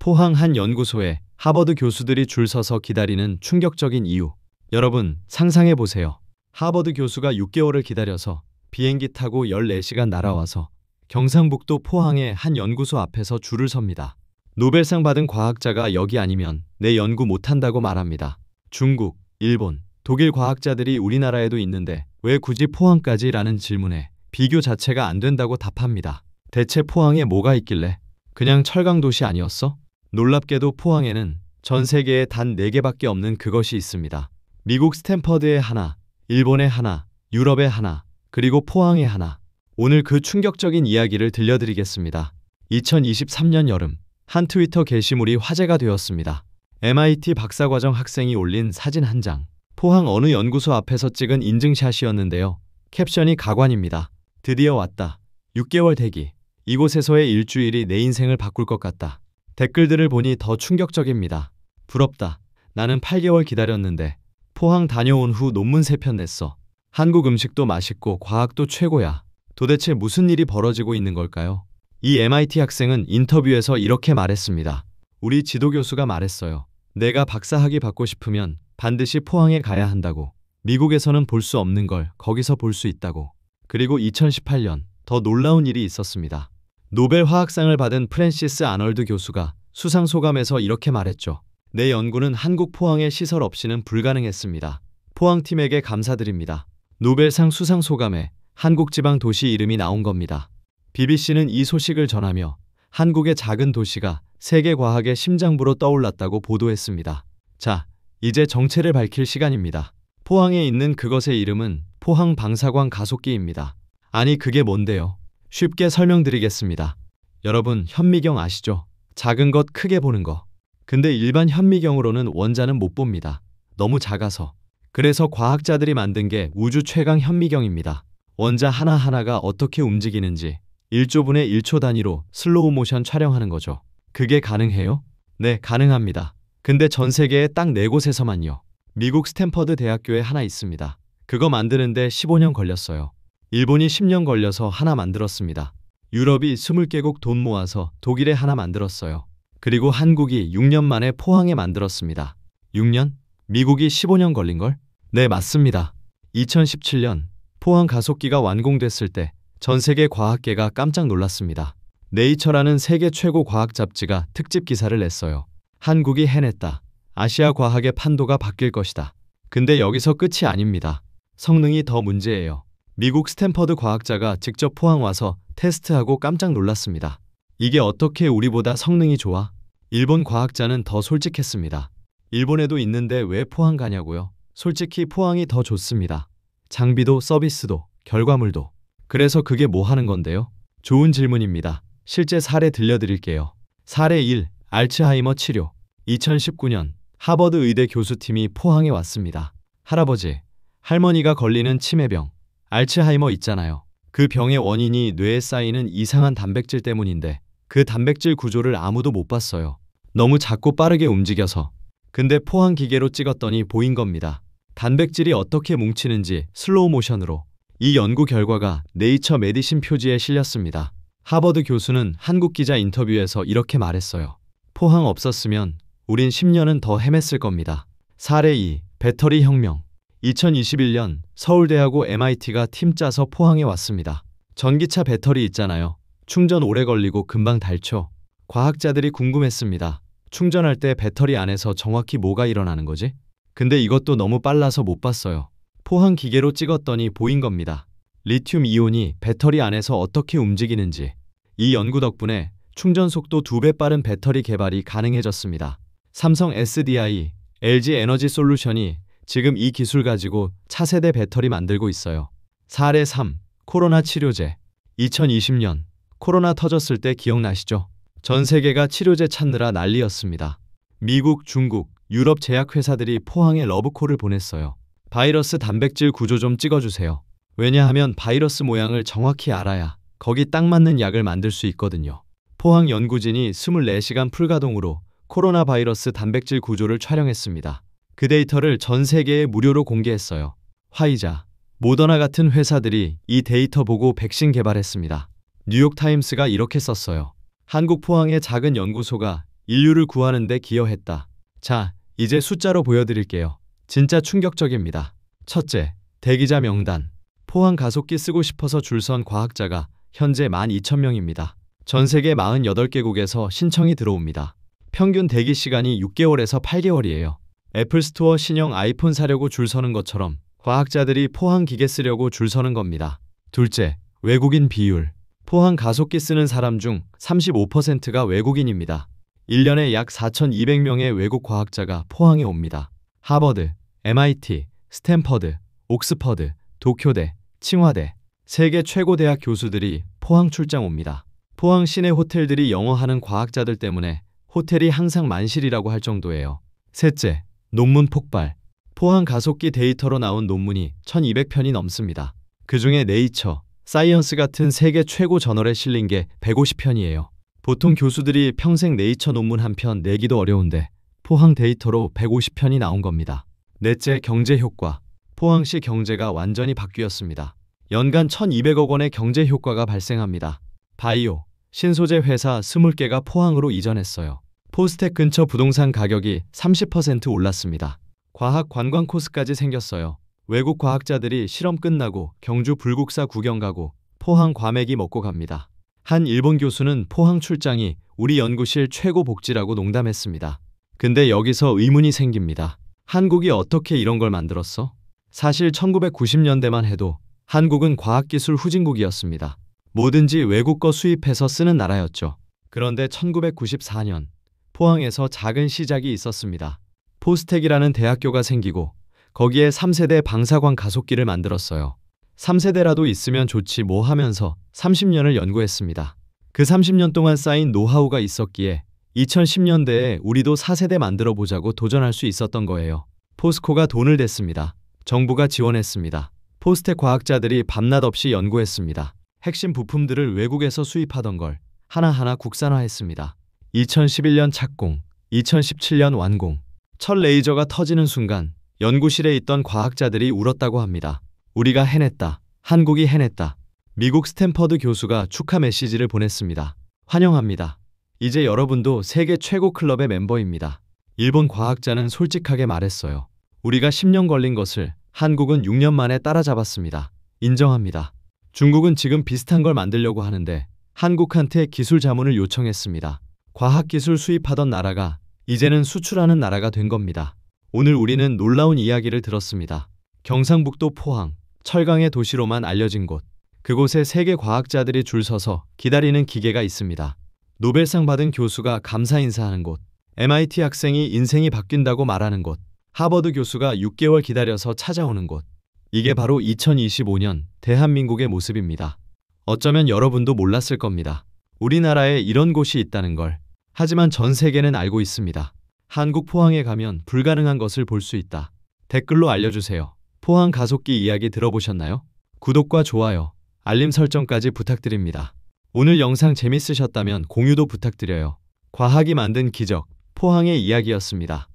포항 한 연구소에 하버드 교수들이 줄 서서 기다리는 충격적인 이유. 여러분, 상상해 보세요. 하버드 교수가 6개월을 기다려서 비행기 타고 14시간 날아와서 경상북도 포항의 한 연구소 앞에서 줄을 섭니다. 노벨상 받은 과학자가 여기 아니면 내 연구 못한다고 말합니다. 중국, 일본, 독일 과학자들이 우리나라에도 있는데 왜 굳이 포항까지? 라는 질문에 비교 자체가 안 된다고 답합니다. 대체 포항에 뭐가 있길래? 그냥 철강도시 아니었어? 놀랍게도 포항에는 전 세계에 단 4개밖에 없는 그것이 있습니다. 미국 스탠퍼드에 하나, 일본에 하나, 유럽에 하나, 그리고 포항에 하나. 오늘 그 충격적인 이야기를 들려드리겠습니다. 2023년 여름, 한 트위터 게시물이 화제가 되었습니다. MIT 박사과정 학생이 올린 사진 한 장. 포항 어느 연구소 앞에서 찍은 인증샷이었는데요. 캡션이 가관입니다. 드디어 왔다. 6개월 대기. 이곳에서의 일주일이 내 인생을 바꿀 것 같다. 댓글들을 보니 더 충격적입니다. 부럽다. 나는 8개월 기다렸는데 포항 다녀온 후 논문 3편 냈어. 한국 음식도 맛있고 과학도 최고야. 도대체 무슨 일이 벌어지고 있는 걸까요? 이 MIT 학생은 인터뷰에서 이렇게 말했습니다. 우리 지도교수가 말했어요. 내가 박사학위 받고 싶으면 반드시 포항에 가야 한다고. 미국에서는 볼 수 없는 걸 거기서 볼 수 있다고. 그리고 2018년 더 놀라운 일이 있었습니다. 노벨 화학상을 받은 프랜시스 아널드 교수가 수상소감에서 이렇게 말했죠. 내 연구는 한국 포항의 시설 없이는 불가능했습니다. 포항팀에게 감사드립니다. 노벨상 수상소감에 한국 지방 도시 이름이 나온 겁니다. BBC는 이 소식을 전하며 한국의 작은 도시가 세계 과학의 심장부로 떠올랐다고 보도했습니다. 자, 이제 정체를 밝힐 시간입니다. 포항에 있는 그것의 이름은 포항 방사광 가속기입니다. 아니, 그게 뭔데요? 쉽게 설명드리겠습니다. 여러분, 현미경 아시죠? 작은 것 크게 보는 거. 근데 일반 현미경으로는 원자는 못 봅니다. 너무 작아서. 그래서 과학자들이 만든 게 우주 최강 현미경입니다. 원자 하나하나가 어떻게 움직이는지 1조분의 1초 단위로 슬로우 모션 촬영하는 거죠. 그게 가능해요? 네, 가능합니다. 근데 전 세계에 딱 4곳에서만요. 미국 스탠퍼드 대학교에 하나 있습니다. 그거 만드는데 15년 걸렸어요. 일본이 10년 걸려서 하나 만들었습니다. 유럽이 20개국 돈 모아서 독일에 하나 만들었어요. 그리고 한국이 6년 만에 포항에 만들었습니다. 6년? 미국이 15년 걸린걸? 네, 맞습니다. 2017년 포항 가속기가 완공됐을 때 전 세계 과학계가 깜짝 놀랐습니다. 네이처라는 세계 최고 과학 잡지가 특집 기사를 냈어요. 한국이 해냈다. 아시아 과학의 판도가 바뀔 것이다. 근데 여기서 끝이 아닙니다. 성능이 더 문제예요. 미국 스탠퍼드 과학자가 직접 포항 와서 테스트하고 깜짝 놀랐습니다. 이게 어떻게 우리보다 성능이 좋아? 일본 과학자는 더 솔직했습니다. 일본에도 있는데 왜 포항 가냐고요? 솔직히 포항이 더 좋습니다. 장비도 서비스도 결과물도. 그래서 그게 뭐 하는 건데요? 좋은 질문입니다. 실제 사례 들려드릴게요. 사례 1. 알츠하이머 치료. 2019년 하버드 의대 교수팀이 포항에 왔습니다. 할아버지, 할머니가 걸리는 치매병, 알츠하이머 있잖아요. 그 병의 원인이 뇌에 쌓이는 이상한 단백질 때문인데 그 단백질 구조를 아무도 못 봤어요. 너무 작고 빠르게 움직여서. 근데 포항 기계로 찍었더니 보인 겁니다. 단백질이 어떻게 뭉치는지 슬로우 모션으로. 이 연구 결과가 네이처 메디신 표지에 실렸습니다. 하버드 교수는 한국 기자 인터뷰에서 이렇게 말했어요. 포항 없었으면 우린 10년은 더 헤맸을 겁니다. 사례 2. 배터리 혁명. 2021년 서울대하고 MIT가 팀 짜서 포항에 왔습니다. 전기차 배터리 있잖아요. 충전 오래 걸리고 금방 닳죠. 과학자들이 궁금했습니다. 충전할 때 배터리 안에서 정확히 뭐가 일어나는 거지? 근데 이것도 너무 빨라서 못 봤어요. 포항 기계로 찍었더니 보인 겁니다. 리튬 이온이 배터리 안에서 어떻게 움직이는지. 이 연구 덕분에 충전 속도 2배 빠른 배터리 개발이 가능해졌습니다. 삼성 SDI, LG 에너지 솔루션이 지금 이 기술 가지고 차세대 배터리 만들고 있어요. 사례 3. 코로나 치료제. 2020년 코로나 터졌을 때 기억나시죠? 전 세계가 치료제 찾느라 난리였습니다. 미국, 중국, 유럽 제약회사들이 포항에 러브콜을 보냈어요. 바이러스 단백질 구조 좀 찍어주세요. 왜냐하면 바이러스 모양을 정확히 알아야 거기 딱 맞는 약을 만들 수 있거든요. 포항 연구진이 24시간 풀가동으로 코로나 바이러스 단백질 구조를 촬영했습니다. 그 데이터를 전 세계에 무료로 공개했어요. 화이자, 모더나 같은 회사들이 이 데이터 보고 백신 개발했습니다. 뉴욕타임스가 이렇게 썼어요. 한국 포항의 작은 연구소가 인류를 구하는 데 기여했다. 자, 이제 숫자로 보여드릴게요. 진짜 충격적입니다. 첫째, 대기자 명단. 포항 가속기 쓰고 싶어서 줄 선 과학자가 현재 12,000명입니다. 전 세계 48개국에서 신청이 들어옵니다. 평균 대기 시간이 6개월에서 8개월이에요. 애플 스토어 신형 아이폰 사려고 줄 서는 것처럼 과학자들이 포항 기계 쓰려고 줄 서는 겁니다. 둘째, 외국인 비율. 포항 가속기 쓰는 사람 중 35%가 외국인입니다. 1년에 약 4,200명의 외국 과학자가 포항에 옵니다. 하버드, MIT, 스탠퍼드, 옥스퍼드, 도쿄대, 칭화대, 세계 최고 대학 교수들이 포항 출장 옵니다. 포항 시내 호텔들이 영어하는 과학자들 때문에 호텔이 항상 만실이라고 할 정도예요. 셋째, 논문 폭발. 포항 가속기 데이터로 나온 논문이 1200편이 넘습니다. 그 중에 네이처, 사이언스 같은 세계 최고 저널에 실린 게 150편이에요. 보통 교수들이 평생 네이처 논문 한 편 내기도 어려운데 포항 데이터로 150편이 나온 겁니다. 넷째, 경제 효과. 포항시 경제가 완전히 바뀌었습니다. 연간 1200억 원의 경제 효과가 발생합니다. 바이오, 신소재 회사 20개가 포항으로 이전했어요. 포스텍 근처 부동산 가격이 30% 올랐습니다. 과학 관광 코스까지 생겼어요. 외국 과학자들이 실험 끝나고 경주 불국사 구경 가고 포항 과메기 먹고 갑니다. 한 일본 교수는 포항 출장이 우리 연구실 최고 복지라고 농담했습니다. 근데 여기서 의문이 생깁니다. 한국이 어떻게 이런 걸 만들었어? 사실 1990년대만 해도 한국은 과학기술 후진국이었습니다. 뭐든지 외국 거 수입해서 쓰는 나라였죠. 그런데 1994년 포항에서 작은 시작이 있었습니다. 포스텍이라는 대학교가 생기고 거기에 3세대 방사광 가속기를 만들었어요. 3세대라도 있으면 좋지 뭐 하면서 30년을 연구했습니다. 그 30년 동안 쌓인 노하우가 있었기에 2010년대에 우리도 4세대 만들어 보자고 도전할 수 있었던 거예요. 포스코가 돈을 댔습니다. 정부가 지원했습니다. 포스텍 과학자들이 밤낮 없이 연구했습니다. 핵심 부품들을 외국에서 수입하던 걸 하나하나 국산화했습니다. 2011년 착공, 2017년 완공. 첫 레이저가 터지는 순간 연구실에 있던 과학자들이 울었다고 합니다. 우리가 해냈다. 한국이 해냈다. 미국 스탠퍼드 교수가 축하 메시지를 보냈습니다. 환영합니다. 이제 여러분도 세계 최고 클럽의 멤버입니다. 일본 과학자는 솔직하게 말했어요. 우리가 10년 걸린 것을 한국은 6년 만에 따라잡았습니다. 인정합니다. 중국은 지금 비슷한 걸 만들려고 하는데 한국한테 기술 자문을 요청했습니다. 과학기술 수입하던 나라가 이제는 수출하는 나라가 된 겁니다. 오늘 우리는 놀라운 이야기를 들었습니다. 경상북도 포항, 철강의 도시로만 알려진 곳. 그곳에 세계 과학자들이 줄 서서 기다리는 기계가 있습니다. 노벨상 받은 교수가 감사 인사하는 곳. MIT 학생이 인생이 바뀐다고 말하는 곳. 하버드 교수가 6개월 기다려서 찾아오는 곳. 이게 바로 2025년 대한민국의 모습입니다. 어쩌면 여러분도 몰랐을 겁니다. 우리나라에 이런 곳이 있다는 걸. 하지만 전 세계는 알고 있습니다. 한국 포항에 가면 불가능한 것을 볼 수 있다. 댓글로 알려주세요. 포항 가속기 이야기 들어보셨나요? 구독과 좋아요, 알림 설정까지 부탁드립니다. 오늘 영상 재밌으셨다면 공유도 부탁드려요. 과학이 만든 기적, 포항의 이야기였습니다.